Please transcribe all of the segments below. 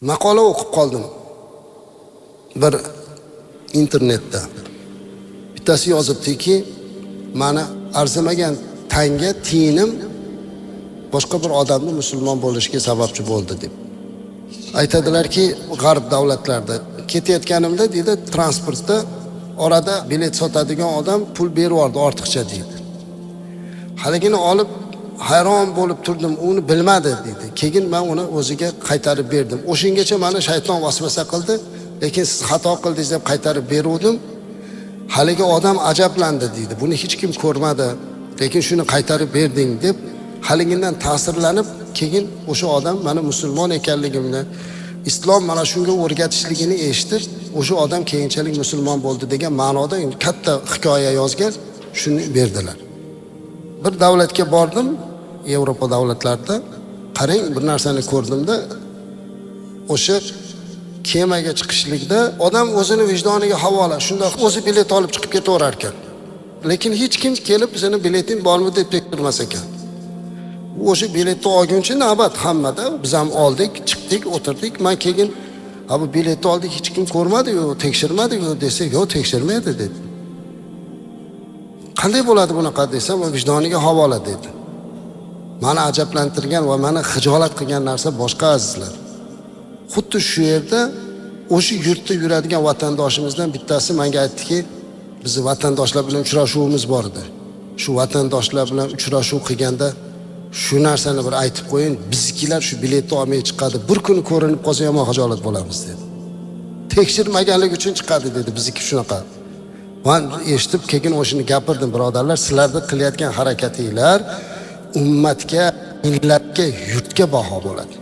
maqola o'qib qoldim. Bir internetda. Bittasi yozibdiki, mana arzimagan tanga tinim boshqa bir odamni musulmon bo'lishiga sababchi bo'ldi deb. Aytadilarki, g'arb davlatlarida ketayotganimda deydi, transportda orada bilet sotadigan odam pul berib yubordi ortiqcha deydi. Haligini olib hayron bo'lib turdim, uni bilmadi deydi. Keyin men uni o'ziga qaytarib berdim. O'shingacha meni shayton vasvasa qildi, lekin siz xato qildingiz deb qaytarib berdim. Haligi odam ajablandi deydi. Buni hech kim ko'rmadi, lekin shuni qaytarib berding deb haligindan ta'sirlanib, keyin o'sha odam meni musulmon ekanligimni, islom mana shunga o'rgatishligini eshitib, o'sha odam keyinchalik musulmon bo'ldi degan ma'noda katta hikoya yozgan, shuni berdilar. Bir davlatga bordim, Yevropa davlatlarida. Qarang, bir narsani ko'rdimda, o'sha kemaga chiqishlikda odam o'zini vijdoniga havola, shunda o'zi bilet olib chiqib ketaverar ekan. Lekin hech kim kelib seni bileting bormi deb tekshirmas ekan. O'sha biletni olguncha navbat hammada, biz ham oldik, chiqdik, o'tirdik. Men keyin bu biletni oldik, hech kim ko'rmadi-yu, tekshirmadi-yu desa, yo'q, tekshirmaydi dedi. Qanday bo'ladi bunaqa desam, vijdoniga havola dedi. Meni ajablantirgan va meni xijolat qilgan narsa boshqa azizlar. Xuddi shu yerda o'sha yurtda yuradigan vatandoshimizdan bittasi menga aytdiki, bizni vatandoshlar bilan uchrashuvimiz bor edi. Shu vatandoshlar bilan uchrashuv qilganda shu narsani bir aytib qo'ying, bizkilar shu biletni olmay chiqadi. Bir kuni ko'rinib qolsa yomon xijolat bo'lamiz dedi. Tekshirmaganlik uchun chiqadi dedi, bizniki shunaqa. Men eshitib keyin o'shini gapirdim, birodarlar, sizlarda qilayotgan harakatinglar ummatga, millatga, yurtga baho bo'ladi.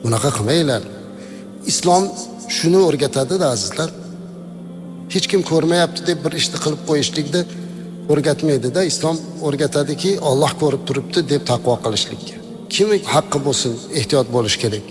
Bunaqa qilmanglar. Islom shuni o'rgatadi-da azizlar. Hech kim ko'rmayapti deb bir ishni qilib qo'yishlikda o'rgatmaydi-da. Islom o'rgatadiki, Alloh ko'rib turibdi deb taqvo qilishlikka. Kim haqqi bo'lsin, ehtiyot bo'lish kerak.